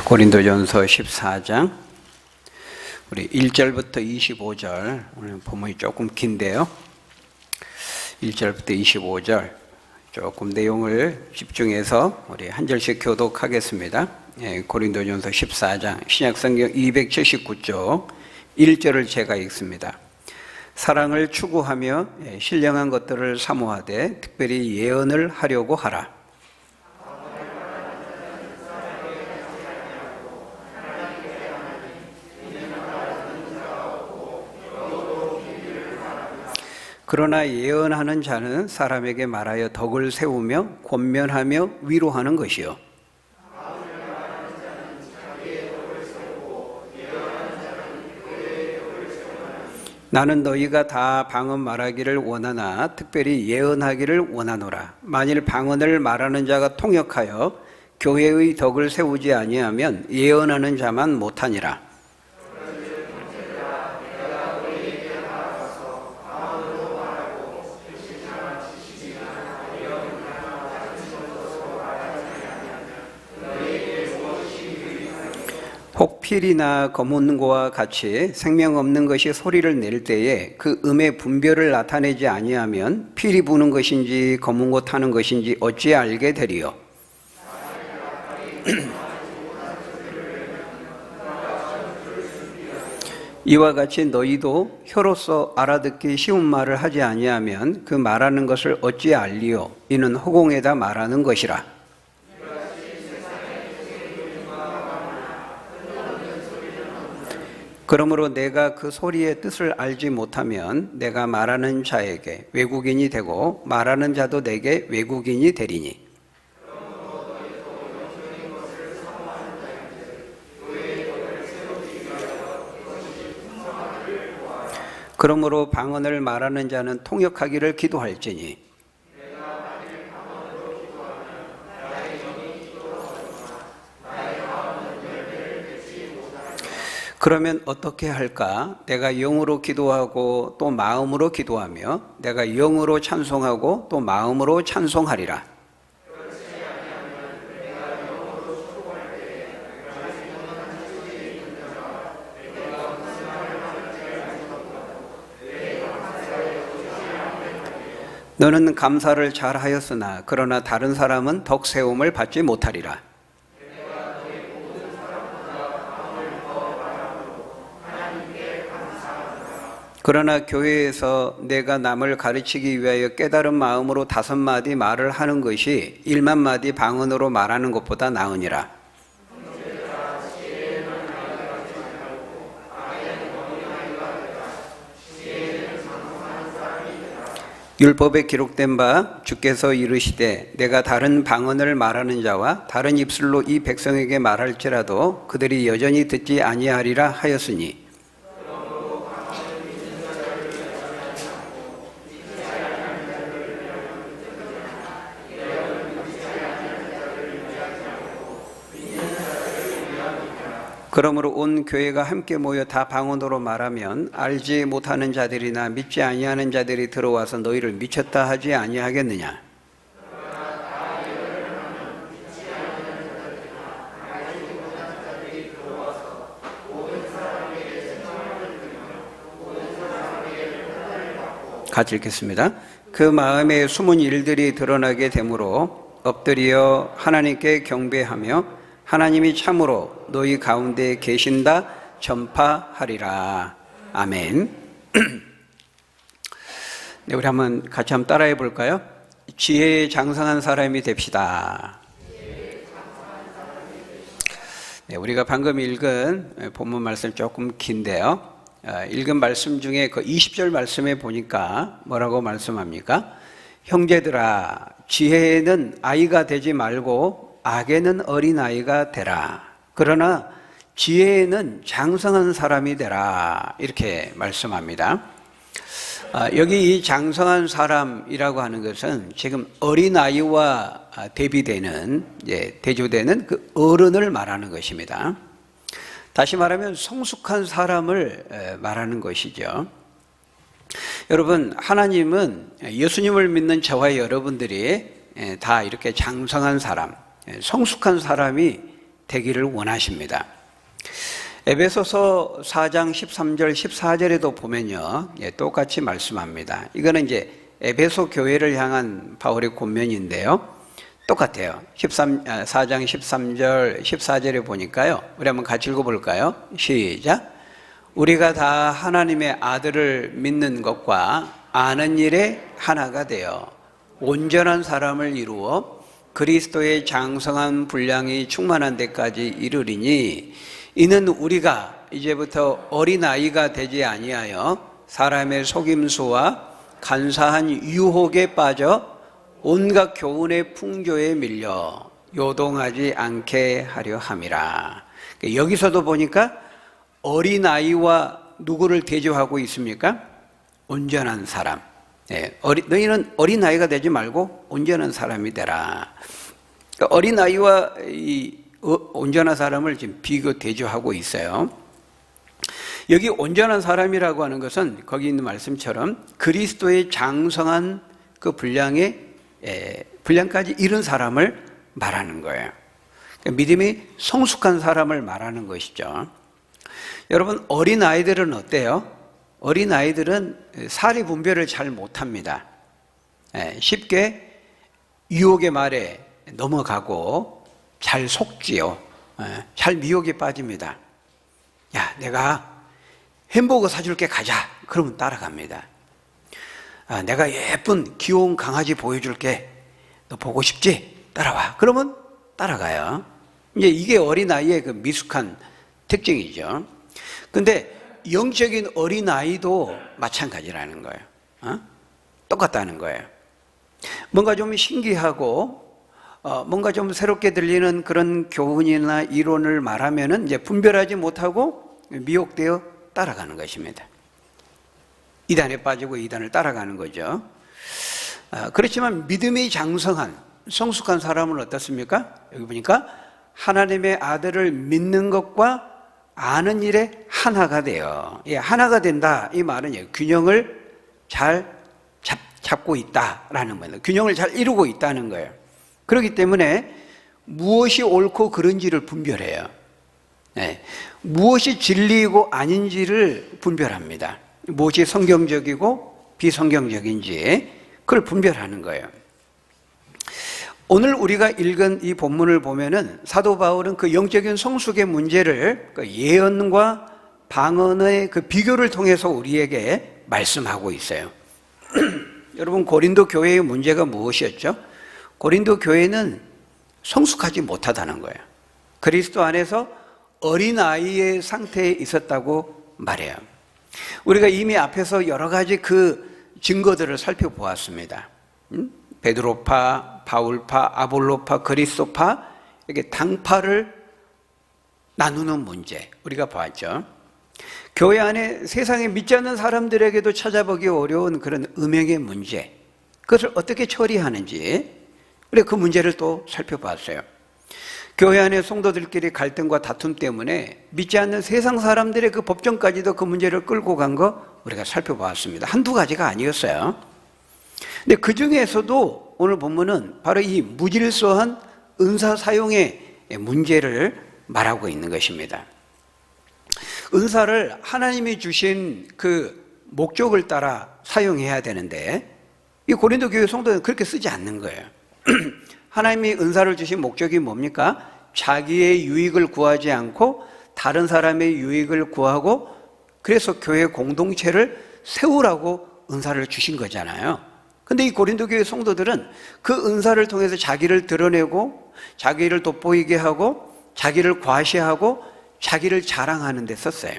고린도전서 14장 우리 1절부터 25절 오늘 본문이 조금 긴데요. 1절부터 25절 조금 내용을 집중해서 우리 한 절씩 교독하겠습니다. 고린도전서 14장 신약성경 279쪽 1절을 제가 읽습니다. 사랑을 추구하며 신령한 것들을 사모하되 특별히 예언을 하려고 하라. 그러나 예언하는 자는 사람에게 말하여 덕을 세우며 권면하며 위로하는 것이요. 나는 너희가 다 방언 말하기를 원하나 특별히 예언하기를 원하노라. 만일 방언을 말하는 자가 통역하여 교회의 덕을 세우지 아니하면 예언하는 자만 못하니라. 혹 필이나 검은고와 같이 생명 없는 것이 소리를 낼 때에 그 음의 분별을 나타내지 아니하면 필이 부는 것인지 검은고 타는 것인지 어찌 알게 되리요. 이와 같이 너희도 혀로서 알아듣기 쉬운 말을 하지 아니하면 그 말하는 것을 어찌 알리요. 이는 허공에다 말하는 것이라. 그러므로 내가 그 소리의 뜻을 알지 못하면 내가 말하는 자에게 외국인이 되고 말하는 자도 내게 외국인이 되리니. 그러므로 방언을 말하는 자는 통역하기를 기도할지니. 그러면 어떻게 할까? 내가 영으로 기도하고 또 마음으로 기도하며 내가 영으로 찬송하고 또 마음으로 찬송하리라. 너는 감사를 잘하였으나 그러나 다른 사람은 덕세움을 받지 못하리라. 그러나 교회에서 내가 남을 가르치기 위하여 깨달은 마음으로 5마디 말을 하는 것이 1만 마디 방언으로 말하는 것보다 나으니라. 율법에 기록된 바 주께서 이르시되 내가 다른 방언을 말하는 자와 다른 입술로 이 백성에게 말할지라도 그들이 여전히 듣지 아니하리라 하였으니. 그러므로 온 교회가 함께 모여 다 방언으로 말하면 알지 못하는 자들이나 믿지 아니하는 자들이 들어와서 너희를 미쳤다 하지 아니하겠느냐. 같이 읽겠습니다. 그 마음에 숨은 일들이 드러나게 되므로 엎드려 하나님께 경배하며 하나님이 참으로 너희 가운데 계신다 전파하리라. 아멘. 네, 우리 같이 한번 따라해 볼까요? 지혜에 장성한 사람이 됩시다. 네, 우리가 방금 읽은 본문 말씀 조금 긴데요. 읽은 말씀 중에 그 20절 말씀에 보니까 뭐라고 말씀합니까? 형제들아, 지혜에는 아이가 되지 말고 악에는 어린아이가 되라. 그러나 지혜에는 장성한 사람이 되라. 이렇게 말씀합니다. 여기 이 장성한 사람이라고 하는 것은 지금 어린아이와 대비되는, 대조되는 그 어른을 말하는 것입니다. 다시 말하면 성숙한 사람을 말하는 것이죠. 여러분, 하나님은 예수님을 믿는 저와 여러분들이 다 이렇게 장성한 사람, 성숙한 사람이 되기를 원하십니다. 에베소서 4장 13절 14절에도 보면요, 똑같이 말씀합니다. 이거는 이제 에베소 교회를 향한 바울의 권면인데요, 똑같아요. 4장 13절 14절에 보니까요, 우리 한번 같이 읽어볼까요? 시작. 우리가 다 하나님의 아들을 믿는 것과 아는 일에 하나가 되어 온전한 사람을 이루어 그리스도의 장성한 분량이 충만한 데까지 이르리니, 이는 우리가 이제부터 어린아이가 되지 아니하여 사람의 속임수와 간사한 유혹에 빠져 온갖 교훈의 풍조에 밀려 요동하지 않게 하려 함이라. 여기서도 보니까 어린아이와 누구를 대조하고 있습니까? 온전한 사람. 너희는 어린아이가 되지 말고 온전한 사람이 되라. 어린아이와 이 온전한 사람을 지금 비교 대조하고 있어요. 여기 온전한 사람이라고 하는 것은 거기 있는 말씀처럼 그리스도의 장성한 그 분량까지 이른 사람을 말하는 거예요. 믿음이 성숙한 사람을 말하는 것이죠. 여러분, 어린아이들은 어때요? 어린아이들은 사리 분별을 잘 못합니다. 쉽게 유혹의 말에 넘어가고 잘 속지요. 잘 미혹에 빠집니다. 야, 내가 햄버거 사줄게, 가자. 그러면 따라갑니다. 내가 예쁜 귀여운 강아지 보여줄게, 너 보고 싶지? 따라와. 그러면 따라가요. 이제 이게 어린아이의 그 미숙한 특징이죠. 근데 영적인 어린아이도 마찬가지라는 거예요. 똑같다는 거예요. 뭔가 좀 신기하고 뭔가 좀 새롭게 들리는 그런 교훈이나 이론을 말하면은 이제 분별하지 못하고 미혹되어 따라가는 것입니다. 이단에 빠지고 이단을 따라가는 거죠. 그렇지만 믿음이 장성한 성숙한 사람은 어떻습니까? 여기 보니까 하나님의 아들을 믿는 것과 아는 일에 하나가 돼요. 하나가 된다, 이 말은 균형을 잘 잡고 있다라는 거예요. 균형을 잘 이루고 있다는 거예요. 그렇기 때문에 무엇이 옳고 그른지를 분별해요. 무엇이 진리이고 아닌지를 분별합니다. 무엇이 성경적이고 비성경적인지 그걸 분별하는 거예요. 오늘 우리가 읽은 이 본문을 보면은 사도 바울은 그 영적인 성숙의 문제를 그 예언과 방언의 그 비교를 통해서 우리에게 말씀하고 있어요. 여러분, 고린도 교회의 문제가 무엇이었죠? 고린도 교회는 성숙하지 못하다는 거예요. 그리스도 안에서 어린아이의 상태에 있었다고 말해요. 우리가 이미 앞에서 여러 가지 그 증거들을 살펴보았습니다. 베드로파, 바울파, 아볼로파, 그리스도파, 이렇게 당파를 나누는 문제 우리가 봤죠. 교회 안에 세상에 믿지 않는 사람들에게도 찾아보기 어려운 그런 음행의 문제, 그것을 어떻게 처리하는지 우리가 그 문제를 또 살펴봤어요. 교회 안에 성도들끼리 갈등과 다툼 때문에 믿지 않는 세상 사람들의 그 법정까지도 그 문제를 끌고 간 거 우리가 살펴봤습니다. 한두 가지가 아니었어요. 근데 그 중에서도 오늘 본문은 바로 이 무질서한 은사 사용의 문제를 말하고 있는 것입니다. 은사를 하나님이 주신 그 목적을 따라 사용해야 되는데 이 고린도 교회 성도는 그렇게 쓰지 않는 거예요. 하나님이 은사를 주신 목적이 뭡니까? 자기의 유익을 구하지 않고 다른 사람의 유익을 구하고, 그래서 교회 공동체를 세우라고 은사를 주신 거잖아요. 근데 이 고린도 교회 성도들은 그 은사를 통해서 자기를 드러내고 자기를 돋보이게 하고 자기를 과시하고 자기를 자랑하는 데 썼어요.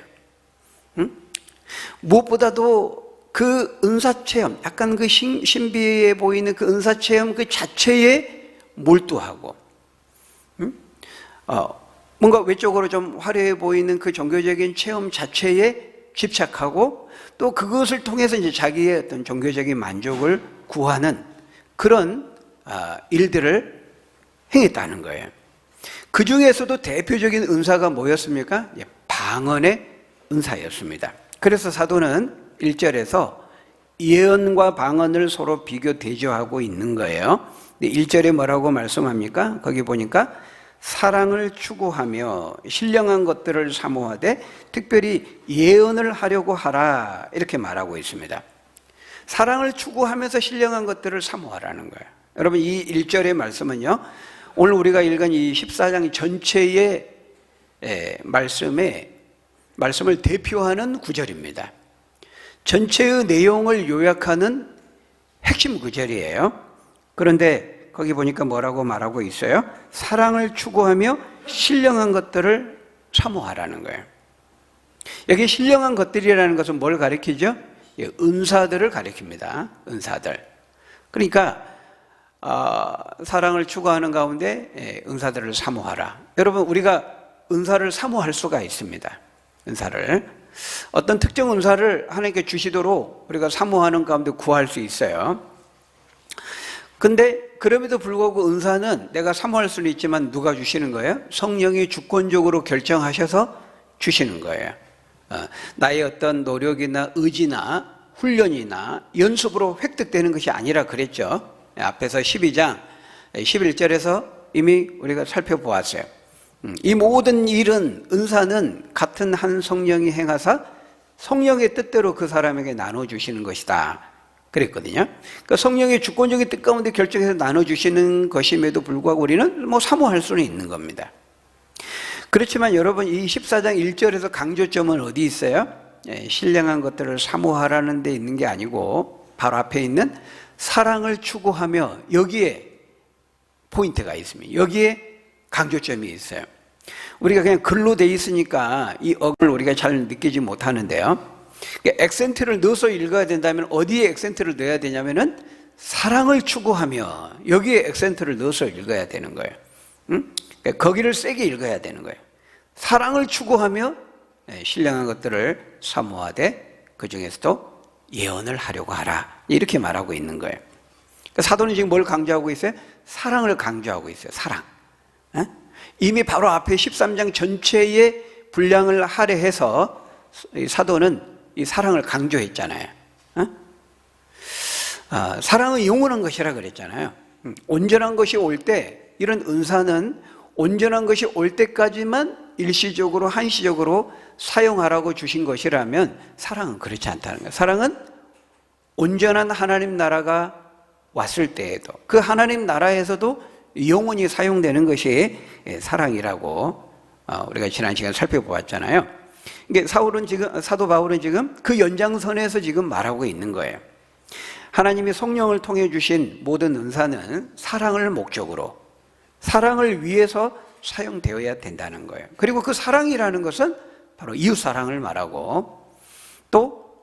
무엇보다도 그 은사 체험, 약간 그 신비해 보이는 그 은사 체험 그 자체에 몰두하고, 뭔가 외적으로 좀 화려해 보이는 그 종교적인 체험 자체에 집착하고, 또 그것을 통해서 이제 자기의 어떤 종교적인 만족을 구하는 그런 일들을 행했다는 거예요. 그 중에서도 대표적인 은사가 뭐였습니까? 방언의 은사였습니다. 그래서 사도는 1절에서 예언과 방언을 서로 비교 대조하고 있는 거예요. 1절에 뭐라고 말씀합니까? 거기 보니까 사랑을 추구하며 신령한 것들을 사모하되 특별히 예언을 하려고 하라, 이렇게 말하고 있습니다. 사랑을 추구하면서 신령한 것들을 사모하라는 거예요. 여러분, 이 1절의 말씀은요, 오늘 우리가 읽은 이 14장 전체의 말씀을 대표하는 구절입니다. 전체의 내용을 요약하는 핵심 구절이에요. 그런데 거기 보니까 뭐라고 말하고 있어요? 사랑을 추구하며 신령한 것들을 사모하라는 거예요. 여기 신령한 것들이라는 것은 뭘 가리키죠? 은사들을 가리킵니다. 은사들. 그러니까 사랑을 추구하는 가운데 은사들을 사모하라. 여러분, 우리가 은사를 사모할 수가 있습니다. 은사를. 어떤 특정 은사를 하나님께 주시도록 우리가 사모하는 가운데 구할 수 있어요. 근데 그럼에도 불구하고 은사는 내가 사모할 수는 있지만 누가 주시는 거예요? 성령이 주권적으로 결정하셔서 주시는 거예요. 나의 어떤 노력이나 의지나 훈련이나 연습으로 획득되는 것이 아니라 그랬죠. 앞에서 12장 11절에서 이미 우리가 살펴보았어요. 이 모든 일은, 은사는 같은 한 성령이 행하사 성령의 뜻대로 그 사람에게 나눠주시는 것이다, 그랬거든요. 그러니까 성령의 주권적인 뜻 가운데 결정해서 나눠주시는 것임에도 불구하고 우리는 사모할 수는 있는 겁니다. 그렇지만 여러분, 이 14장 1절에서 강조점은 어디 있어요? 신령한 것들을 사모하라는 데 있는 게 아니고 바로 앞에 있는 사랑을 추구하며, 여기에 포인트가 있습니다. 여기에 강조점이 있어요. 우리가 그냥 글로 돼 있으니까 이 억을 우리가 잘 느끼지 못하는데요. 액센트를 넣어서 읽어야 된다면 어디에 액센트를 넣어야 되냐면은 사랑을 추구하며, 여기에 액센트를 넣어서 읽어야 되는 거예요. 거기를 세게 읽어야 되는 거예요. 사랑을 추구하며 신령한 것들을 사모하되 그 중에서도 예언을 하려고 하라, 이렇게 말하고 있는 거예요. 사도는 지금 뭘 강조하고 있어요? 사랑을 강조하고 있어요. 사랑. 이미 바로 앞에 13장 전체의 분량을 할애해서 사도는 이 사랑을 강조했잖아요. 사랑은 영원한 것이라 그랬잖아요. 온전한 것이 올 때, 이런 은사는 온전한 것이 올 때까지만 일시적으로 한시적으로 사용하라고 주신 것이라면 사랑은 그렇지 않다는 거예요. 사랑은 온전한 하나님 나라가 왔을 때에도, 그 하나님 나라에서도 영원히 사용되는 것이 사랑이라고 우리가 지난 시간에 살펴보았잖아요. 이게 사도 바울은 지금 그 연장선에서 지금 말하고 있는 거예요. 하나님이 성령을 통해 주신 모든 은사는 사랑을 목적으로, 사랑을 위해서 사용되어야 된다는 거예요. 그리고 그 사랑이라는 것은 바로 이웃 사랑을 말하고, 또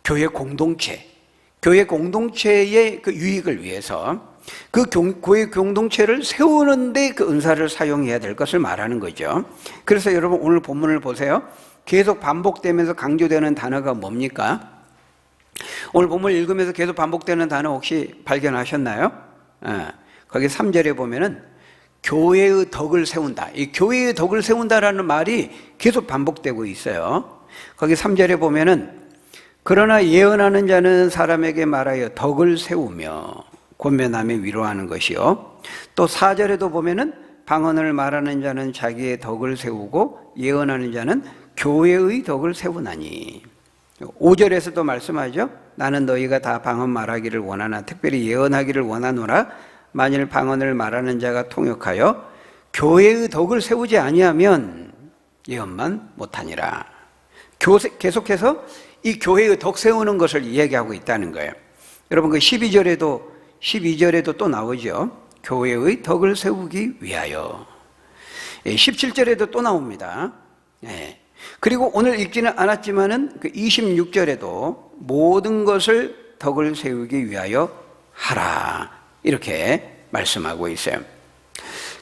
교회 공동체의 그 유익을 위해서 그 교회 공동체를 세우는데 그 은사를 사용해야 될 것을 말하는 거죠. 그래서 여러분, 오늘 본문을 보세요. 계속 반복되면서 강조되는 단어가 뭡니까? 오늘 본문을 읽으면서 계속 반복되는 단어 혹시 발견하셨나요? 거기 3절에 보면은 교회의 덕을 세운다. 이 교회의 덕을 세운다라는 말이 계속 반복되고 있어요. 거기 3절에 보면은 그러나 예언하는 자는 사람에게 말하여 덕을 세우며 권면하며 위로하는 것이요. 또 4절에도 보면은 방언을 말하는 자는 자기의 덕을 세우고 예언하는 자는 교회의 덕을 세우나니. 5절에서도 말씀하죠. 나는 너희가 다 방언 말하기를 원하나 특별히 예언하기를 원하노라. 만일 방언을 말하는 자가 통역하여 교회의 덕을 세우지 아니하면 예언만 못하니라. 계속해서 이 교회의 덕 세우는 것을 이야기하고 있다는 거예요. 여러분, 그 12절에도 또 나오죠. 교회의 덕을 세우기 위하여. 17절에도 또 나옵니다. 그리고 오늘 읽지는 않았지만은 그 26절에도 모든 것을 덕을 세우기 위하여 하라, 이렇게 말씀하고 있어요.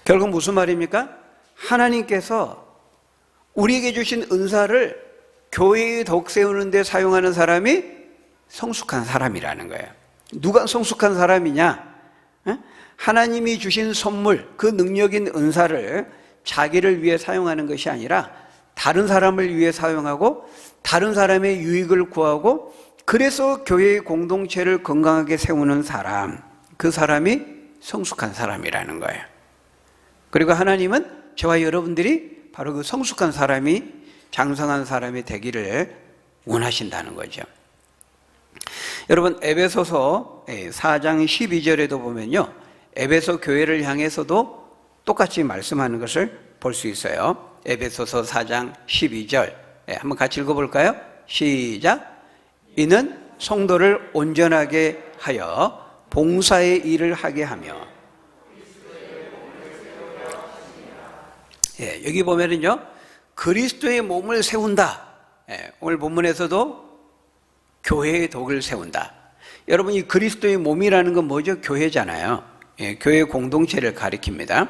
결국 무슨 말입니까? 하나님께서 우리에게 주신 은사를 교회의 덕 세우는 데 사용하는 사람이 성숙한 사람이라는 거예요. 누가 성숙한 사람이냐? 하나님이 주신 선물, 그 능력인 은사를 자기를 위해 사용하는 것이 아니라 다른 사람을 위해 사용하고 다른 사람의 유익을 구하고, 그래서 교회의 공동체를 건강하게 세우는 사람, 그 사람이 성숙한 사람이라는 거예요. 그리고 하나님은 저와 여러분들이 바로 그 성숙한 사람이, 장성한 사람이 되기를 원하신다는 거죠. 여러분, 에베소서 4장 12절에도 보면요, 에베소 교회를 향해서도 똑같이 말씀하는 것을 볼 수 있어요. 에베소서 4장 12절 한번 같이 읽어볼까요? 시작. 이는 성도를 온전하게 하여 봉사의 일을 하게 하며, 여기 보면은요, 그리스도의 몸을 세운다. 오늘 본문에서도 교회의 덕을 세운다. 여러분, 이 그리스도의 몸이라는 건 뭐죠? 교회잖아요. 교회 공동체를 가리킵니다.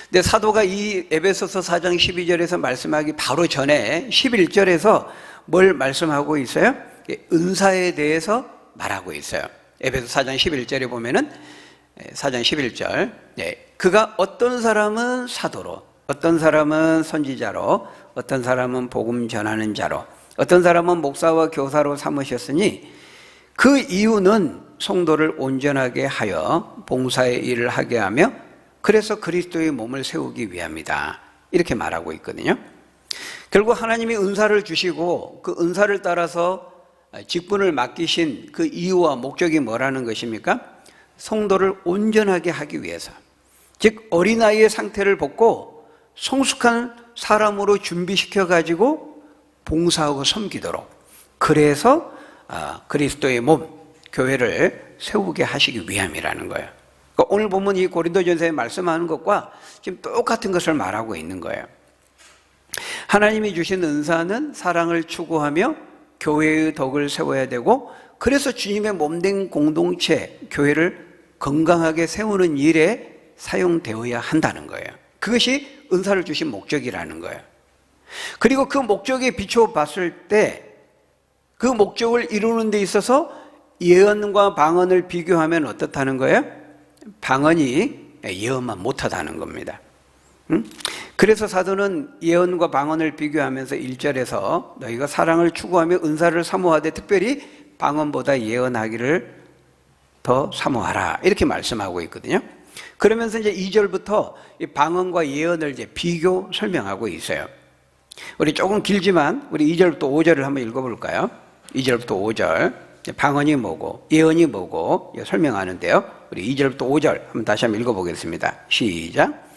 근데 사도가 이 에베소서 4장 12절에서 말씀하기 바로 전에 11절에서 뭘 말씀하고 있어요? 은사에 대해서 말하고 있어요. 에베소 4장 11절에 보면은 4장 11절, 그가 어떤 사람은 사도로, 어떤 사람은 선지자로, 어떤 사람은 복음 전하는 자로, 어떤 사람은 목사와 교사로 삼으셨으니 그 이유는 성도를 온전하게 하여 봉사의 일을 하게 하며 그래서 그리스도의 몸을 세우기 위함이다. 이렇게 말하고 있거든요. 결국 하나님이 은사를 주시고 그 은사를 따라서 직분을 맡기신 그 이유와 목적이 뭐라는 것입니까? 성도를 온전하게 하기 위해서, 즉 어린아이의 상태를 벗고 성숙한 사람으로 준비시켜 가지고 봉사하고 섬기도록, 그래서 그리스도의 몸, 교회를 세우게 하시기 위함이라는 거예요. 그러니까 오늘 보면 이 고린도전서에 말씀하는 것과 지금 똑같은 것을 말하고 있는 거예요. 하나님이 주신 은사는 사랑을 추구하며 교회의 덕을 세워야 되고, 그래서 주님의 몸된 공동체, 교회를 건강하게 세우는 일에 사용되어야 한다는 거예요. 그것이 은사를 주신 목적이라는 거예요. 그리고 그 목적에 비춰 봤을 때 그 목적을 이루는 데 있어서 예언과 방언을 비교하면 어떻다는 거예요? 방언이 예언만 못하다는 겁니다. 그래서 사도는 예언과 방언을 비교하면서 1절에서 너희가 사랑을 추구하며 은사를 사모하되 특별히 방언보다 예언하기를 더 사모하라, 이렇게 말씀하고 있거든요. 그러면서 이제 2절부터 이 방언과 예언을 이제 비교 설명하고 있어요. 우리 조금 길지만 우리 2절부터 5절을 한번 읽어볼까요? 2절부터 5절, 방언이 뭐고 예언이 뭐고 설명하는데요. 우리 2절부터 5절 한번 다시 한번 읽어보겠습니다. 시작.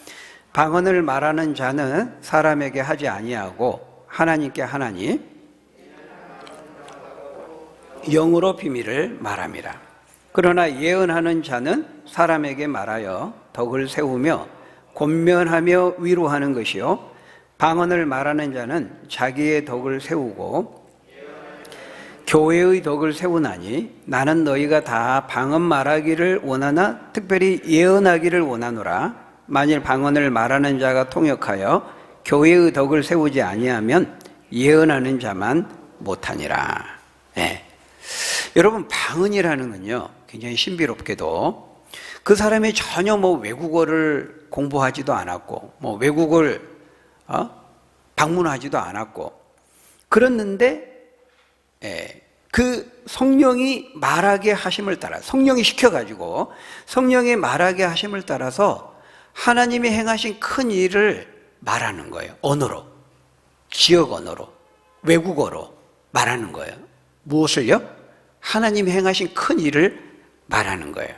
방언을 말하는 자는 사람에게 하지 아니하고 하나님께 하나니 영으로 비밀을 말함이라. 그러나 예언하는 자는 사람에게 말하여 덕을 세우며 권면하며 위로하는 것이요, 방언을 말하는 자는 자기의 덕을 세우고 교회의 덕을 세우나니 나는 너희가 다 방언 말하기를 원하나 특별히 예언하기를 원하노라. 만일 방언을 말하는 자가 통역하여 교회의 덕을 세우지 아니하면 예언하는 자만 못하니라. 여러분, 방언이라는 건요 굉장히 신비롭게도 그 사람이 전혀 외국어를 공부하지도 않았고 외국을 방문하지도 않았고 그랬는데 그 성령이 말하게 하심을 따라, 성령이 시켜가지고 성령이 말하게 하심을 따라서 하나님이 행하신 큰 일을 말하는 거예요. 언어로, 지역 언어로, 외국어로 말하는 거예요. 무엇을요? 하나님이 행하신 큰 일을 말하는 거예요.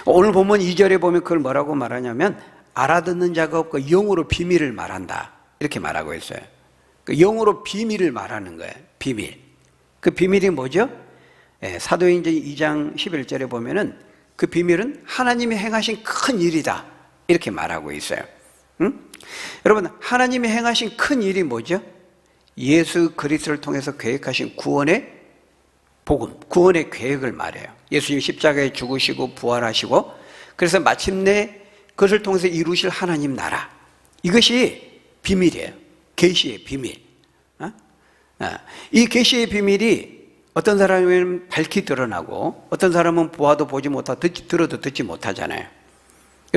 오늘 보면 2절에 보면 그걸 뭐라고 말하냐면 알아듣는 자가 없고 영으로 비밀을 말한다, 이렇게 말하고 있어요. 영으로 비밀을 말하는 거예요. 비밀. 그 비밀이 뭐죠? 사도행전 2장 11절에 보면은 그 비밀은 하나님이 행하신 큰 일이다, 이렇게 말하고 있어요. 여러분, 하나님이 행하신 큰 일이 뭐죠? 예수 그리스도를 통해서 계획하신 구원의 복음, 구원의 계획을 말해요. 예수님 십자가에 죽으시고 부활하시고 그래서 마침내 그것을 통해서 이루실 하나님 나라, 이것이 비밀이에요. 계시의 비밀. 이 계시의 비밀이 어떤 사람은 밝히 드러나고 어떤 사람은 보아도 보지 못하고 들어도 듣지 못하잖아요.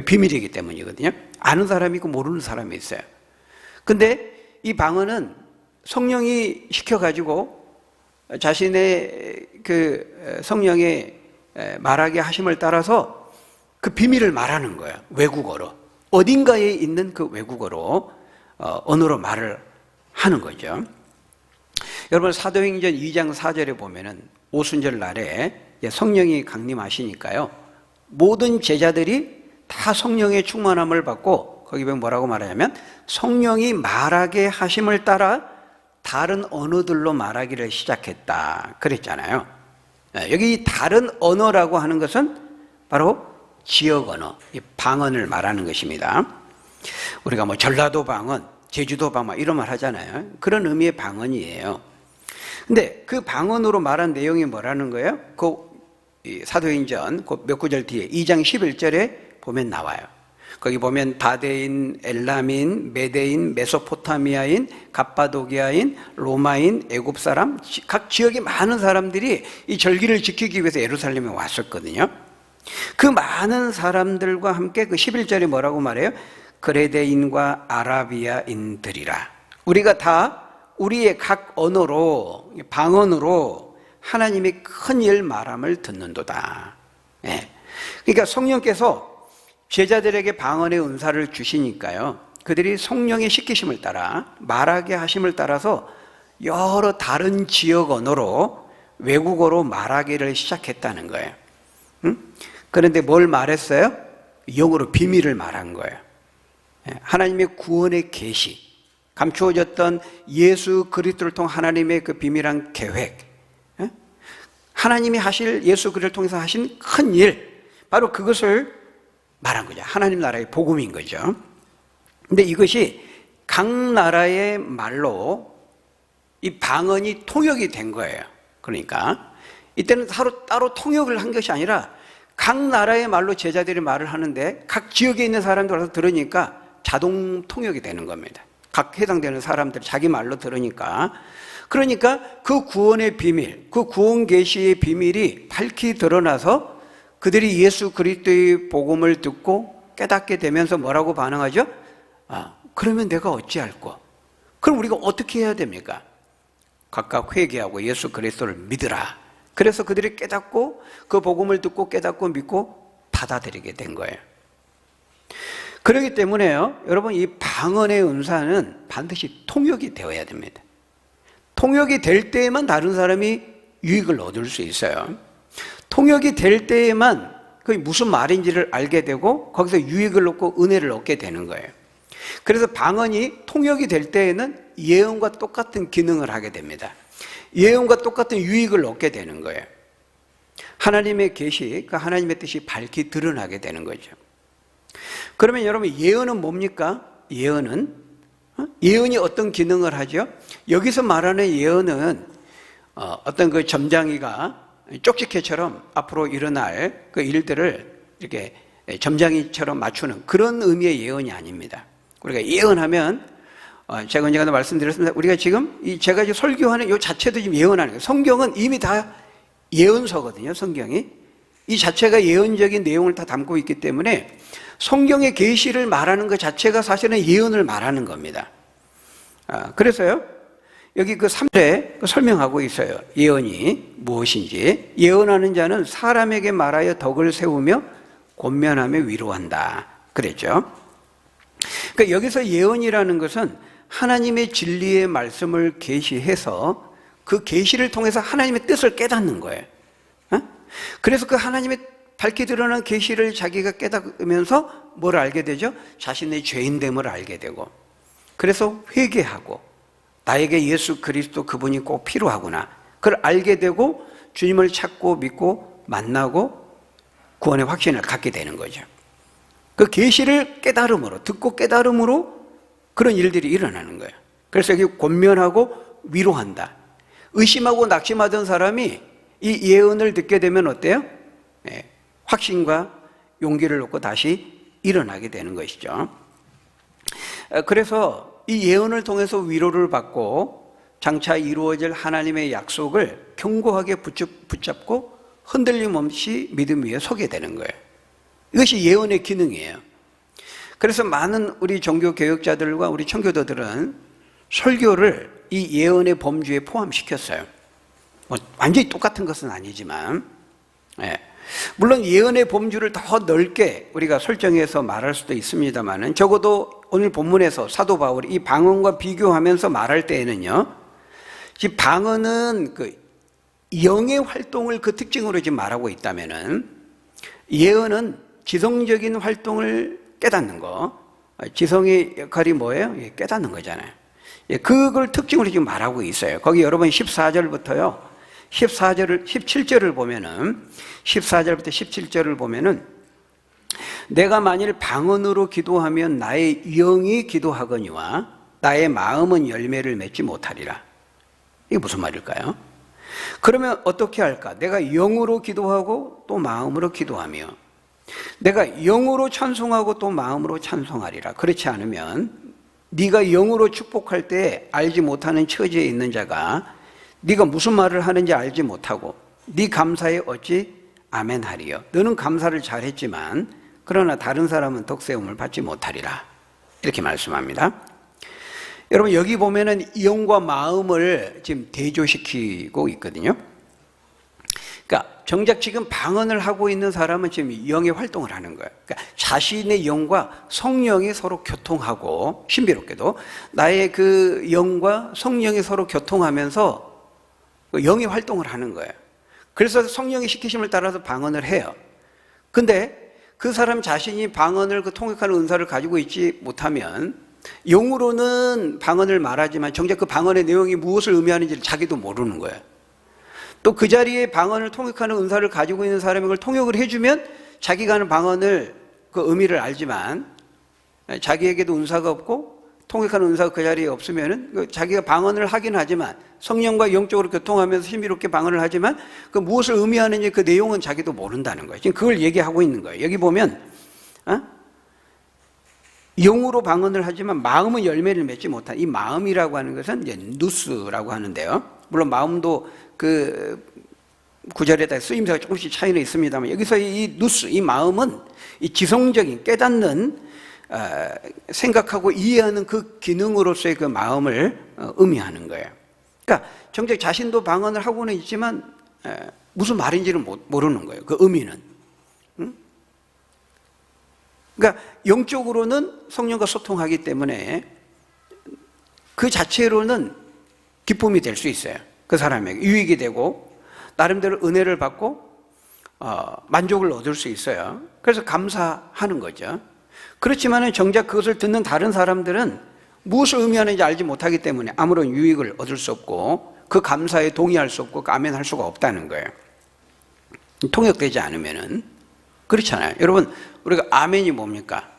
비밀이기 때문이거든요. 아는 사람이 있고 모르는 사람이 있어요. 근데 이 방언은 성령이 시켜가지고 자신의 그 성령의 말하게 하심을 따라서 그 비밀을 말하는 거예요. 외국어로. 어딘가에 있는 그 외국어로 언어로 말을 하는 거죠. 여러분 사도행전 2장 4절에 보면은 오순절 날에 성령이 강림하시니까요. 모든 제자들이 다 성령의 충만함을 받고 거기 보면 뭐라고 말하냐면 성령이 말하게 하심을 따라 다른 언어들로 말하기를 시작했다 그랬잖아요. 여기 다른 언어라고 하는 것은 바로 지역 언어, 방언을 말하는 것입니다. 우리가 뭐 전라도 방언, 제주도 방언 이런 말 하잖아요. 그런 의미의 방언이에요. 근데 그 방언으로 말한 내용이 뭐라는 거예요? 그 사도행전 몇 구절 뒤에 2장 11절에 보면 나와요. 거기 보면 다데인, 엘람인, 메데인, 메소포타미아인, 갑바도기아인, 로마인, 애굽 사람, 각 지역의 많은 사람들이 이 절기를 지키기 위해서 예루살렘에 왔었거든요. 그 많은 사람들과 함께 그 11절에 뭐라고 말해요? 그레데인과 아라비아인들이라. 우리가 다 우리의 각 언어로, 방언으로 하나님의 큰 일 말함을 듣는도다. 그러니까 성령께서 제자들에게 방언의 은사를 주시니까요. 그들이 성령의 시키심을 따라 말하게 하심을 따라서 여러 다른 지역 언어로 외국어로 말하기를 시작했다는 거예요. 그런데 뭘 말했어요? 영어로 비밀을 말한 거예요. 하나님의 구원의 계시, 감추어졌던 예수 그리스도를 통한 하나님의 그 비밀한 계획, 하나님이 하실 예수 그리스도를 통해서 하신 큰 일, 바로 그것을 말한 거죠. 하나님 나라의 복음인 거죠. 근데 이것이 각 나라의 말로 이 방언이 통역이 된 거예요. 그러니까 이때는 따로 통역을 한 것이 아니라 각 나라의 말로 제자들이 말을 하는데 각 지역에 있는 사람들 와서 들으니까 자동 통역이 되는 겁니다. 각 해당되는 사람들 자기 말로 들으니까. 그러니까 그 구원의 비밀, 그 구원 계시의 비밀이 밝히 드러나서 그들이 예수 그리스도의 복음을 듣고 깨닫게 되면서 뭐라고 반응하죠? 그러면 내가 어찌할꼬? 그럼 우리가 어떻게 해야 됩니까? 각각 회개하고 예수 그리스도를 믿으라. 그래서 그들이 깨닫고 그 복음을 듣고 깨닫고 믿고 받아들이게 된 거예요. 그렇기 때문에요, 여러분 이 방언의 은사는 반드시 통역이 되어야 됩니다. 통역이 될 때에만 다른 사람이 유익을 얻을 수 있어요. 통역이 될 때에만 그게 무슨 말인지를 알게 되고 거기서 유익을 얻고 은혜를 얻게 되는 거예요. 그래서 방언이 통역이 될 때에는 예언과 똑같은 기능을 하게 됩니다. 예언과 똑같은 유익을 얻게 되는 거예요. 하나님의 계시, 그 하나님의 뜻이 밝히 드러나게 되는 거죠. 그러면 여러분 예언은 뭡니까? 예언이 어떤 기능을 하죠? 여기서 말하는 예언은 어떤 그 점장이가 쪽지게처럼 앞으로 일어날 그 일들을 이렇게 점장이처럼 맞추는 그런 의미의 예언이 아닙니다. 우리가 예언하면 제가 언젠가도 말씀드렸습니다. 우리가 지금 제가 이제 설교하는 이 자체도 지금 예언하는 거예요. 성경은 이미 다 예언서거든요. 성경이 이 자체가 예언적인 내용을 다 담고 있기 때문에 성경의 계시를 말하는 것 자체가 사실은 예언을 말하는 겁니다. 그래서요, 여기 그 3절에 설명하고 있어요. 예언이 무엇인지. 예언하는 자는 사람에게 말하여 덕을 세우며 권면하며 위로한다 그랬죠. 그러니까 여기서 예언이라는 것은 하나님의 진리의 말씀을 계시해서 그 계시를 통해서 하나님의 뜻을 깨닫는 거예요. 그래서 그 하나님의 밝히 드러난 계시를 자기가 깨닫으면서 뭘 알게 되죠? 자신의 죄인됨을 알게 되고, 그래서 회개하고 나에게 예수 그리스도 그분이 꼭 필요하구나 그걸 알게 되고 주님을 찾고 믿고 만나고 구원의 확신을 갖게 되는 거죠. 그 계시를 깨달음으로, 듣고 깨달음으로 그런 일들이 일어나는 거예요. 그래서 여기 권면하고 위로한다. 의심하고 낙심하던 사람이 이 예언을 듣게 되면 어때요? 확신과 용기를 얻고 다시 일어나게 되는 것이죠. 그래서 이 예언을 통해서 위로를 받고 장차 이루어질 하나님의 약속을 견고하게 붙잡고 흔들림 없이 믿음 위에 서게 되는 거예요. 이것이 예언의 기능이에요. 그래서 많은 우리 종교 개혁자들과 우리 청교도들은 설교를 이 예언의 범주에 포함시켰어요. 완전히 똑같은 것은 아니지만, 물론 예언의 범주를 더 넓게 우리가 설정해서 말할 수도 있습니다만은 적어도 오늘 본문에서 사도 바울이 이 방언과 비교하면서 말할 때에는요, 이 방언은 그 영의 활동을 그 특징으로 지금 말하고 있다면은 예언은 지성적인 활동을 깨닫는 거, 지성의 역할이 뭐예요? 깨닫는 거잖아요. 그걸 특징으로 지금 말하고 있어요. 거기 여러분 14절부터요, 17절을 보면은, 14절부터 17절을 보면은, 내가 만일 방언으로 기도하면 나의 영이 기도하거니와 나의 마음은 열매를 맺지 못하리라. 이게 무슨 말일까요? 그러면 어떻게 할까? 내가 영으로 기도하고 또 마음으로 기도하며, 내가 영으로 찬송하고 또 마음으로 찬송하리라. 그렇지 않으면 네가 영으로 축복할 때 알지 못하는 처지에 있는 자가 네가 무슨 말을 하는지 알지 못하고 네 감사에 어찌 아멘 하리요. 너는 감사를 잘했지만 그러나 다른 사람은 덕세움을 받지 못하리라. 이렇게 말씀합니다. 여러분 여기 보면은 영과 마음을 지금 대조시키고 있거든요. 그러니까 정작 지금 방언을 하고 있는 사람은 지금 영의 활동을 하는 거예요. 그러니까 자신의 영과 성령이 서로 교통하고, 신비롭게도 나의 그 영과 성령이 서로 교통하면서 영의 활동을 하는 거예요. 그래서 성령의 시키심을 따라서 방언을 해요. 근데 그 사람 자신이 방언을 그 통역하는 은사를 가지고 있지 못하면 영으로는 방언을 말하지만 정작 그 방언의 내용이 무엇을 의미하는지를 자기도 모르는 거예요. 또 그 자리에 방언을 통역하는 은사를 가지고 있는 사람이 그걸 통역을 해주면 자기가 하는 방언을 그 의미를 알지만 자기에게도 은사가 없고 통역하는 은사가 그 자리에 없으면은 자기가 방언을 하긴 하지만 성령과 영적으로 교통하면서 신비롭게 방언을 하지만 그 무엇을 의미하는지 그 내용은 자기도 모른다는 거예요. 지금 그걸 얘기하고 있는 거예요. 여기 보면 영으로 방언을 하지만 마음은 열매를 맺지 못한, 이 마음이라고 하는 것은 이제 누스라고 하는데요. 물론 마음도 그 구절에다 쓰임새가 조금씩 차이는 있습니다만 여기서 이 누스, 이 마음은 이 지성적인 깨닫는 생각하고 이해하는 그 기능으로서의 그 마음을 의미하는 거예요. 그러니까 정작 자신도 방언을 하고는 있지만 무슨 말인지는 모르는 거예요. 그 의미는. 그러니까 영적으로는 성령과 소통하기 때문에 그 자체로는 기쁨이 될 수 있어요. 그 사람에게 유익이 되고 나름대로 은혜를 받고 만족을 얻을 수 있어요. 그래서 감사하는 거죠. 그렇지만 정작 그것을 듣는 다른 사람들은 무엇을 의미하는지 알지 못하기 때문에 아무런 유익을 얻을 수 없고 그 감사에 동의할 수 없고 아멘할 수가 없다는 거예요. 통역되지 않으면은. 그렇잖아요. 여러분, 우리가 아멘이 뭡니까?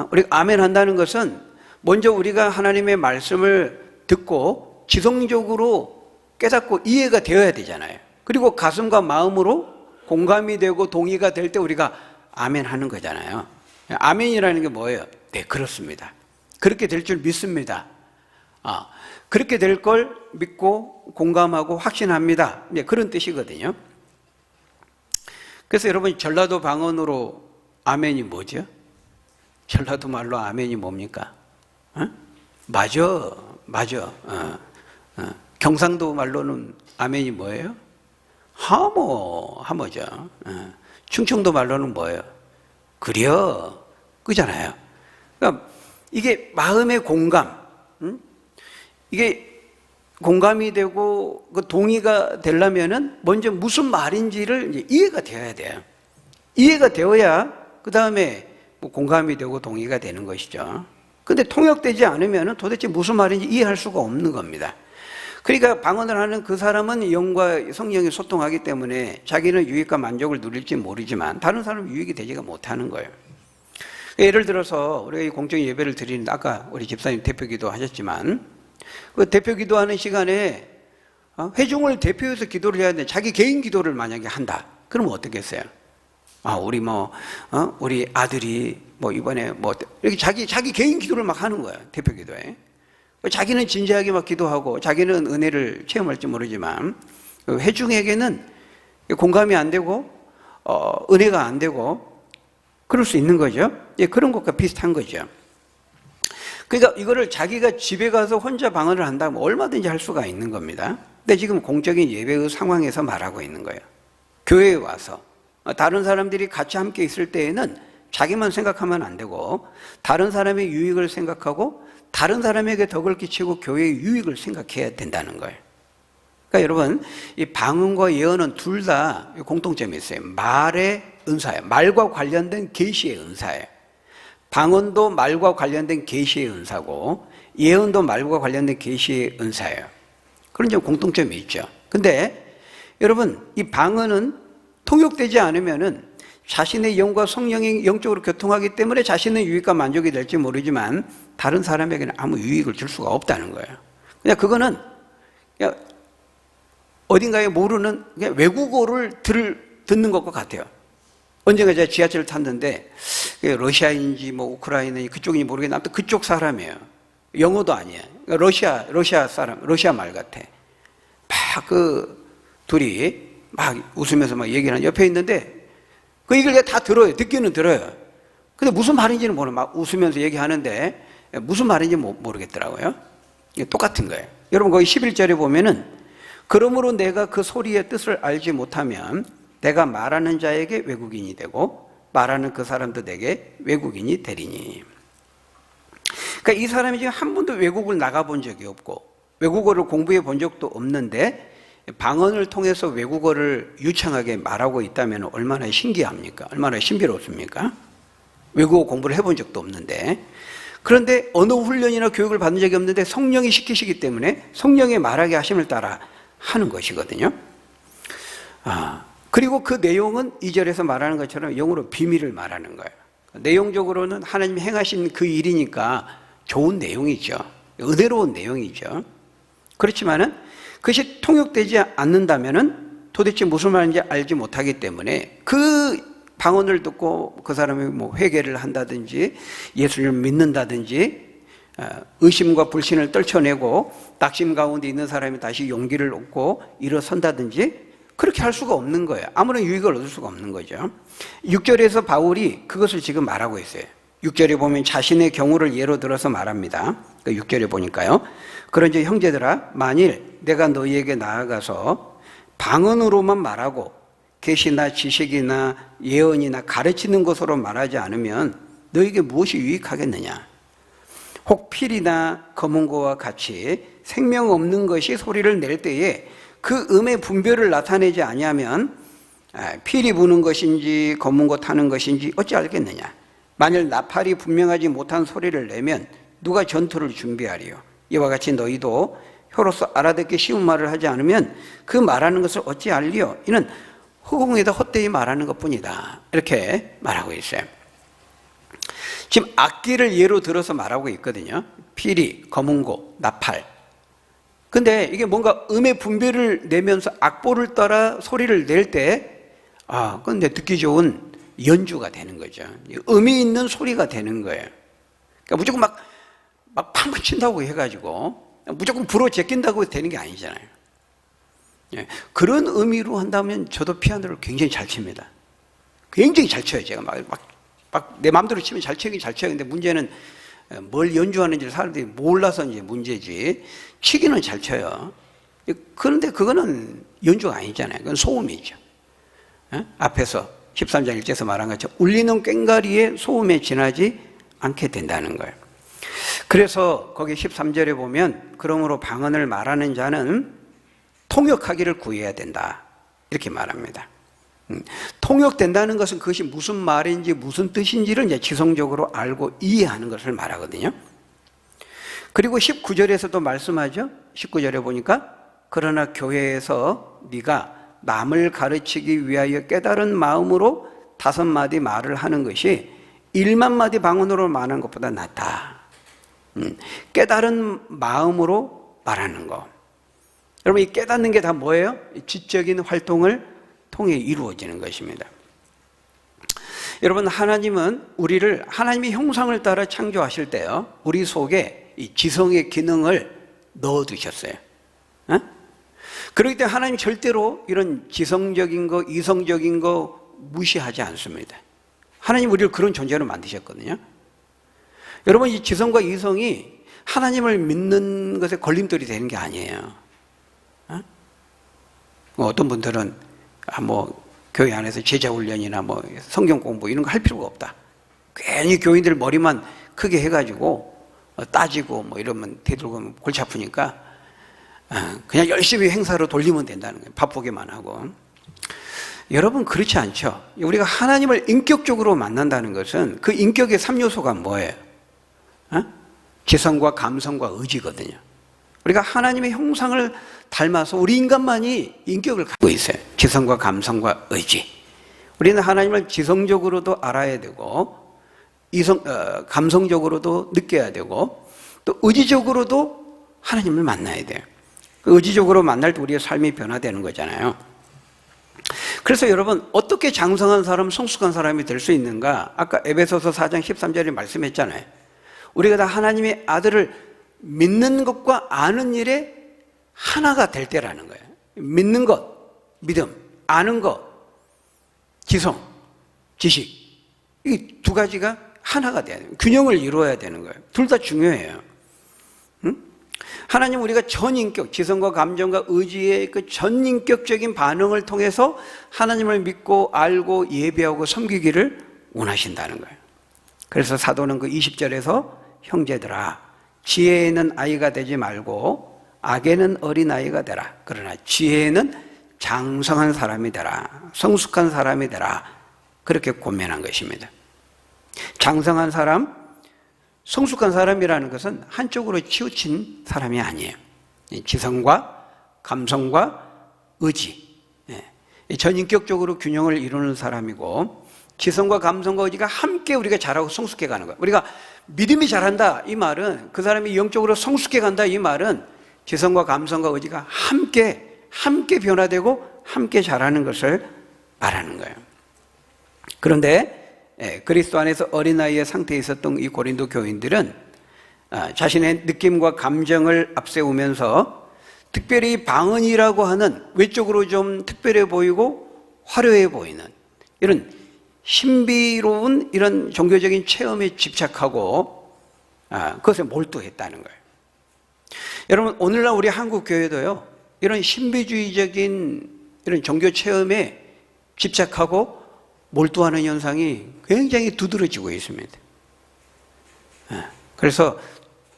우리가 아멘 한다는 것은 먼저 우리가 하나님의 말씀을 듣고 지성적으로 깨닫고 이해가 되어야 되잖아요. 그리고 가슴과 마음으로 공감이 되고 동의가 될 때 우리가 아멘 하는 거잖아요. 아멘이라는 게 뭐예요? 네, 그렇습니다. 그렇게 될 줄 믿습니다. 그렇게 될 걸 믿고 공감하고 확신합니다. 네, 그런 뜻이거든요. 그래서 여러분 전라도 방언으로 아멘이 뭐죠? 전라도 말로 아멘이 뭡니까? 맞아. 경상도 말로는 아멘이 뭐예요? 하모죠. 충청도 말로는 뭐예요? 그려, 그잖아요. 그러니까 이게 마음의 공감, 이게 공감이 되고 그 동의가 되려면은 먼저 무슨 말인지를 이제 이해가 되어야 돼요. 이해가 되어야 그 다음에 뭐 공감이 되고 동의가 되는 것이죠. 근데 통역되지 않으면은 도대체 무슨 말인지 이해할 수가 없는 겁니다. 그러니까 방언을 하는 그 사람은 영과 성령이 소통하기 때문에 자기는 유익과 만족을 누릴지 모르지만 다른 사람은 유익이 되지가 못하는 거예요. 예를 들어서 우리가 이 공적 예배를 드리는데 아까 우리 집사님 대표기도 하셨지만 그 대표기도 하는 시간에 회중을 대표해서 기도를 해야 되는데 자기 개인 기도를 만약에 한다. 그러면 어떻겠어요? 우리 아들이 이번에 이렇게 자기 개인 기도를 막 하는 거예요. 대표기도에. 자기는 진지하게 막 기도하고 자기는 은혜를 체험할지 모르지만 회중에게는 공감이 안 되고 은혜가 안 되고 그럴 수 있는 거죠. 예, 그런 것과 비슷한 거죠. 그러니까 이거를 자기가 집에 가서 혼자 방언을 한다면 얼마든지 할 수가 있는 겁니다. 근데 지금 공적인 예배의 상황에서 말하고 있는 거예요. 교회에 와서 다른 사람들이 같이 함께 있을 때에는 자기만 생각하면 안 되고 다른 사람의 유익을 생각하고 다른 사람에게 덕을 끼치고 교회의 유익을 생각해야 된다는 거예요. 그러니까 여러분, 이 방언과 예언은 둘 다 공통점이 있어요. 말의 은사예요. 말과 관련된 계시의 은사예요. 방언도 말과 관련된 계시의 은사고 예언도 말과 관련된 계시의 은사예요. 그런 점 공통점이 있죠. 근데 여러분, 이 방언은 통역되지 않으면은 자신의 영과 성령이 영적으로 교통하기 때문에 자신의 유익과 만족이 될지 모르지만 다른 사람에게는 아무 유익을 줄 수가 없다는 거예요. 그냥 그거는 그냥 어딘가에 모르는 그냥 외국어를 듣는 것과 같아요. 언젠가 제가 지하철을 탔는데 러시아인지 뭐 우크라이나인지 그쪽인지 모르겠는데 아무튼 그쪽 사람이에요. 영어도 아니에요. 러시아 사람, 러시아 말 같아. 막 둘이 막 웃으면서 막 얘기를 하는 옆에 있는데 그 얘기를 내가 다 들어요. 듣기는 들어요. 근데 무슨 말인지는 모르고 막 웃으면서 얘기하는데 무슨 말인지 모르겠더라고요. 이게 똑같은 거예요. 여러분 거기 11절에 보면은 그러므로 내가 그 소리의 뜻을 알지 못하면 내가 말하는 자에게 외국인이 되고 말하는 그 사람도 내게 외국인이 되리니. 그러니까 이 사람이 지금 한 번도 외국을 나가본 적이 없고 외국어를 공부해 본 적도 없는데 방언을 통해서 외국어를 유창하게 말하고 있다면 얼마나 신기합니까? 얼마나 신비롭습니까? 외국어 공부를 해본 적도 없는데 그런데 언어 훈련이나 교육을 받은 적이 없는데 성령이 시키시기 때문에 성령의 말하게 하심을 따라 하는 것이거든요. 그리고 그 내용은 2절에서 말하는 것처럼 영어로 비밀을 말하는 거예요. 내용적으로는 하나님이 행하신 그 일이니까 좋은 내용이죠. 은혜로운 내용이죠. 그렇지만은 그것이 통역되지 않는다면은 도대체 무슨 말인지 알지 못하기 때문에 그 방언을 듣고 그 사람이 뭐 회개를 한다든지 예수를 믿는다든지 의심과 불신을 떨쳐내고 낙심 가운데 있는 사람이 다시 용기를 얻고 일어선다든지 그렇게 할 수가 없는 거예요. 아무런 유익을 얻을 수가 없는 거죠. 6절에서 바울이 그것을 지금 말하고 있어요. 6절에 보면 자신의 경우를 예로 들어서 말합니다. 6절에 보니까요. 그런즉 형제들아 만일 내가 너희에게 나아가서 방언으로만 말하고 계시나 지식이나 예언이나 가르치는 것으로 말하지 않으면 너희에게 무엇이 유익하겠느냐. 혹 필이나 검은고와 같이 생명 없는 것이 소리를 낼 때에 그 음의 분별을 나타내지 아니하면 필이 부는 것인지 검은고 타는 것인지 어찌 알겠느냐. 만일 나팔이 분명하지 못한 소리를 내면 누가 전투를 준비하리요. 이와 같이 너희도 혀로서 알아듣기 쉬운 말을 하지 않으면 그 말하는 것을 어찌 알리요. 이는 허공에다 헛되이 말하는 것뿐이다. 이렇게 말하고 있어요. 지금 악기를 예로 들어서 말하고 있거든요. 피리, 검은고, 나팔. 근데 이게 뭔가 음의 분별을 내면서 악보를 따라 소리를 낼 때 근데 듣기 좋은 연주가 되는 거죠. 의미 있는 소리가 되는 거예요. 그러니까 무조건 막 팡팡 친다고 해가지고 무조건 불어 제낀다고 되는 게 아니잖아요. 그런 의미로 한다면 저도 피아노를 굉장히 잘 칩니다. 굉장히 잘 쳐요. 제가 막 내 마음대로 치면 잘 치긴 잘 쳐요. 근데 문제는 뭘 연주하는지 사람들이 몰라서 이제 문제지. 치기는 잘 쳐요. 그런데 그거는 연주가 아니잖아요. 그건 소음이죠. 앞에서 13장 1절에서 말한 것처럼 울리는 꽹과리에 소음에 지나지 않게 된다는 거예요. 그래서 거기 13절에 보면 그러므로 방언을 말하는 자는 통역하기를 구해야 된다. 이렇게 말합니다. 통역된다는 것은 그것이 무슨 말인지 무슨 뜻인지를 이제 지성적으로 알고 이해하는 것을 말하거든요. 그리고 19절에서도 말씀하죠. 19절에 보니까 그러나 교회에서 네가 남을 가르치기 위하여 깨달은 마음으로 5마디 말을 하는 것이 1만 마디 방언으로 말하는 것보다 낫다. 깨달은 마음으로 말하는 거. 여러분, 이 깨닫는 게 다 뭐예요? 지적인 활동을 통해 이루어지는 것입니다. 여러분, 하나님은 우리를 하나님의 형상을 따라 창조하실 때요, 우리 속에 이 지성의 기능을 넣어두셨어요. 그렇기 때문에 하나님 절대로 이런 지성적인 거, 이성적인 거 무시하지 않습니다. 하나님 우리를 그런 존재로 만드셨거든요. 여러분, 이 지성과 이성이 하나님을 믿는 것에 걸림돌이 되는 게 아니에요. 어떤 분들은 교회 안에서 제자 훈련이나 뭐 성경 공부 이런 거 할 필요가 없다. 괜히 교인들 머리만 크게 해가지고 따지고 뭐 이러면 되돌고 골치 아프니까 그냥 열심히 행사로 돌리면 된다는 거예요. 바쁘게만 하고. 여러분 그렇지 않죠. 우리가 하나님을 인격적으로 만난다는 것은 그 인격의 3요소가 뭐예요? 지성과 감성과 의지거든요. 우리가 하나님의 형상을 닮아서 우리 인간만이 인격을 갖고 있어요. 지성과 감성과 의지. 우리는 하나님을 지성적으로도 알아야 되고 감성적으로도 느껴야 되고 또 의지적으로도 하나님을 만나야 돼요. 의지적으로 만날 때 우리의 삶이 변화되는 거잖아요. 그래서 여러분 어떻게 장성한 사람, 성숙한 사람이 될 수 있는가? 아까 에베소서 4장 13절에 말씀했잖아요. 우리가 다 하나님의 아들을 믿는 것과 아는 일에 하나가 될 때라는 거예요. 믿는 것, 믿음, 아는 것, 지성, 지식, 이 두 가지가 하나가 돼야 돼요. 균형을 이루어야 되는 거예요. 둘 다 중요해요. 하나님 우리가 전인격, 지성과 감정과 의지의 그 전인격적인 반응을 통해서 하나님을 믿고 알고 예배하고 섬기기를 원하신다는 거예요. 그래서 사도는 그 20절에서 형제들아 지혜에는 아이가 되지 말고 악에는 어린아이가 되라. 그러나 지혜에는 장성한 사람이 되라. 성숙한 사람이 되라. 그렇게 권면한 것입니다. 장성한 사람, 성숙한 사람이라는 것은 한쪽으로 치우친 사람이 아니에요. 지성과 감성과 의지, 전인격적으로 균형을 이루는 사람이고 지성과 감성과 의지가 함께 우리가 자라고 성숙해 가는 거예요. 우리가 믿음이 자란다 이 말은 그 사람이 영적으로 성숙해 간다 이 말은 지성과 감성과 의지가 함께 변화되고 함께 자라는 것을 말하는 거예요. 그런데 그리스도 안에서 어린아이의 상태에 있었던 이 고린도 교인들은 자신의 느낌과 감정을 앞세우면서 특별히 방언이라고 하는 외적으로 좀 특별해 보이고 화려해 보이는 이런 신비로운 이런 종교적인 체험에 집착하고 그것에 몰두했다는 거예요. 여러분 오늘날 우리 한국 교회도요 이런 신비주의적인 이런 종교 체험에 집착하고 몰두하는 현상이 굉장히 두드러지고 있습니다. 그래서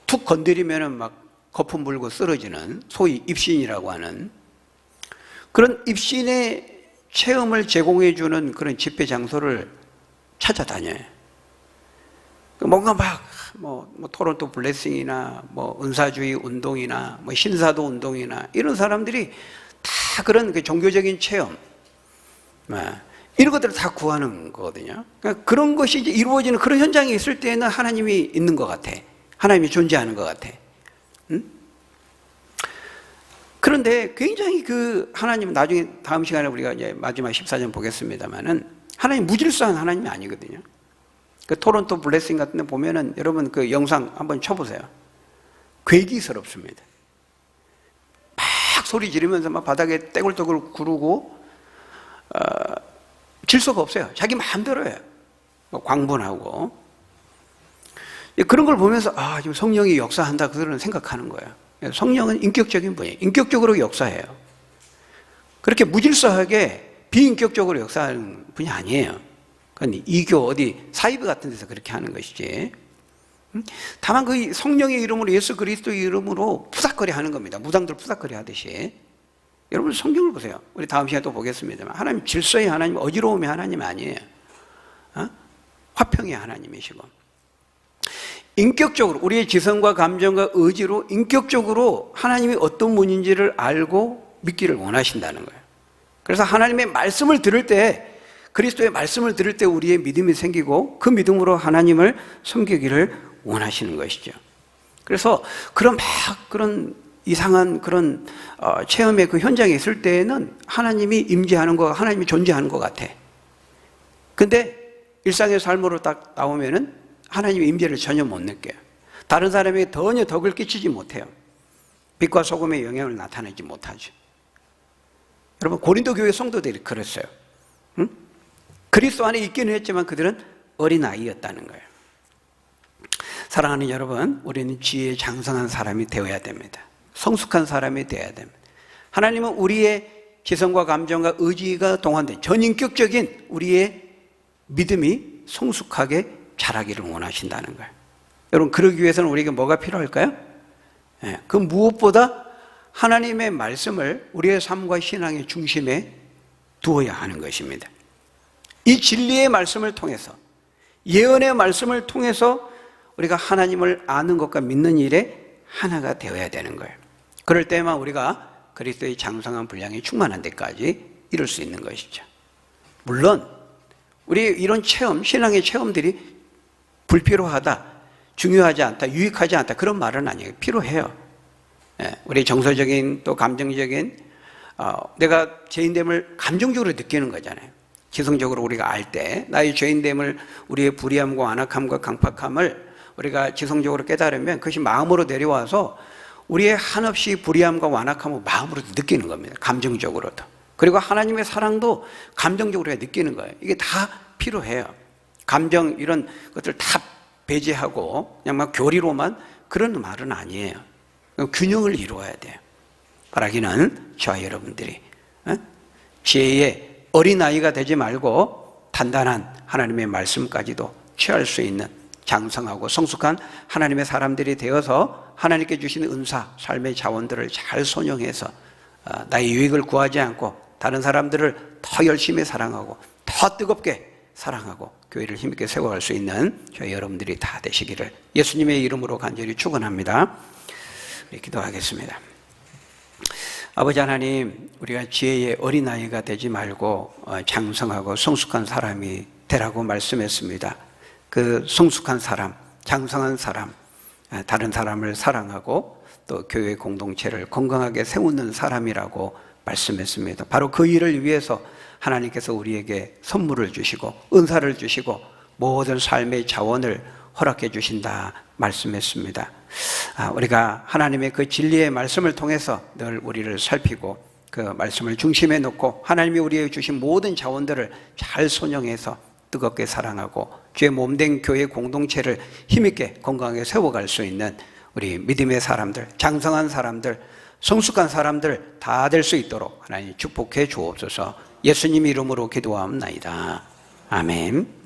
툭 건드리면은 막 거품 불고 쓰러지는 소위 입신이라고 하는 그런 입신의 체험을 제공해주는 그런 집회 장소를 찾아다녀요. 뭔가 뭐 토론토 블레싱이나 뭐 은사주의 운동이나 뭐 신사도 운동이나 이런 사람들이 다 그런 그 종교적인 체험, 이런 것들을 다 구하는 거거든요. 그러니까 그런 것이 이제 이루어지는 그런 현장에 있을 때는 하나님이 있는 것 같아. 하나님이 존재하는 것 같아. 그런데 굉장히 그 하나님은 나중에 다음 시간에 우리가 이제 마지막 14년 보겠습니다만은 하나님 무질서한 하나님이 아니거든요. 그 토론토 블레싱 같은 데 보면은 여러분 그 영상 한번 쳐보세요. 괴기스럽습니다. 막 소리 지르면서 막 바닥에 떼굴떼굴 구르고 질서가 없어요. 자기 마음대로 해요. 광분하고 그런 걸 보면서 지금 성령이 역사한다 그런 생각하는 거예요. 성령은 인격적인 분이에요. 인격적으로 역사해요. 그렇게 무질서하게 비인격적으로 역사하는 분이 아니에요. 그건 이교 어디 사이비 같은 데서 그렇게 하는 것이지. 다만 그 성령의 이름으로 예수 그리스도의 이름으로 푸삭거리 하는 겁니다. 무당들 푸삭거리 하듯이. 여러분 성경을 보세요. 우리 다음 시간에 또 보겠습니다만 하나님 질서의 하나님, 어지러움의 하나님 아니에요. 화평의 하나님이시고 인격적으로 우리의 지성과 감정과 의지로 인격적으로 하나님이 어떤 분인지를 알고 믿기를 원하신다는 거예요. 그래서 하나님의 말씀을 들을 때 그리스도의 말씀을 들을 때 우리의 믿음이 생기고 그 믿음으로 하나님을 섬기기를 원하시는 것이죠. 그래서 그런 이상한 그런 체험의 그 현장에 있을 때에는 하나님이 임재하는 거, 하나님이 존재하는 것 같아. 근데 일상의 삶으로 딱 나오면은 하나님의 임재를 전혀 못 느껴요. 다른 사람에게 전혀 덕을 끼치지 못해요. 빛과 소금의 영향을 나타내지 못하죠. 여러분 고린도 교회 성도들이 그랬어요. 그리스도 안에 있기는 했지만 그들은 어린아이였다는 거예요. 사랑하는 여러분, 우리는 지혜에 장성한 사람이 되어야 됩니다. 성숙한 사람이 되어야 됩니다. 하나님은 우리의 지성과 감정과 의지가 동원된 전인격적인 우리의 믿음이 성숙하게 자라기를 원하신다는 거예요. 여러분, 그러기 위해서는 우리에게 뭐가 필요할까요? 그 무엇보다 하나님의 말씀을 우리의 삶과 신앙의 중심에 두어야 하는 것입니다. 이 진리의 말씀을 통해서, 예언의 말씀을 통해서 우리가 하나님을 아는 것과 믿는 일에 하나가 되어야 되는 거예요. 그럴 때만 우리가 그리스도의 장성한 분량이 충만한 데까지 이룰 수 있는 것이죠. 물론 우리 이런 체험, 신앙의 체험들이 불필요하다, 중요하지 않다, 유익하지 않다, 그런 말은 아니에요. 필요해요. 우리 정서적인 또 감정적인 내가 죄인됨을 감정적으로 느끼는 거잖아요. 지성적으로 우리가 알 때 나의 죄인됨을, 우리의 불의함과 완악함과 강팍함을 우리가 지성적으로 깨달으면 그것이 마음으로 내려와서 우리의 한없이 불의함과 완악함을 마음으로 느끼는 겁니다. 감정적으로도. 그리고 하나님의 사랑도 감정적으로 느끼는 거예요. 이게 다 필요해요. 감정 이런 것들 다 배제하고 그냥 막 교리로만 그런 말은 아니에요. 균형을 이루어야 돼요. 바라기는 저와 여러분들이 지혜의 어린아이가 되지 말고 단단한 하나님의 말씀까지도 취할 수 있는 장성하고 성숙한 하나님의 사람들이 되어서 하나님께 주신 은사, 삶의 자원들을 잘 손용해서 나의 유익을 구하지 않고 다른 사람들을 더 열심히 사랑하고 더 뜨겁게 사랑하고 교회를 힘있게 세워갈 수 있는 저희 여러분들이 다 되시기를 예수님의 이름으로 간절히 축원합니다. 기도하겠습니다. 아버지 하나님, 우리가 지혜의 어린아이가 되지 말고 장성하고 성숙한 사람이 되라고 말씀했습니다. 그 성숙한 사람, 장성한 사람, 다른 사람을 사랑하고 또 교회 공동체를 건강하게 세우는 사람이라고 말씀했습니다. 바로 그 일을 위해서 하나님께서 우리에게 선물을 주시고 은사를 주시고 모든 삶의 자원을 허락해 주신다 말씀했습니다. 우리가 하나님의 그 진리의 말씀을 통해서 늘 우리를 살피고 그 말씀을 중심에 놓고 하나님이 우리에게 주신 모든 자원들을 잘 손용해서 뜨겁게 사랑하고 주의 몸된 교회 공동체를 힘있게 건강하게 세워갈 수 있는 우리 믿음의 사람들, 장성한 사람들, 성숙한 사람들 다 될 수 있도록 하나님 축복해 주옵소서. 예수님 이름으로 기도하옵나이다. 아멘.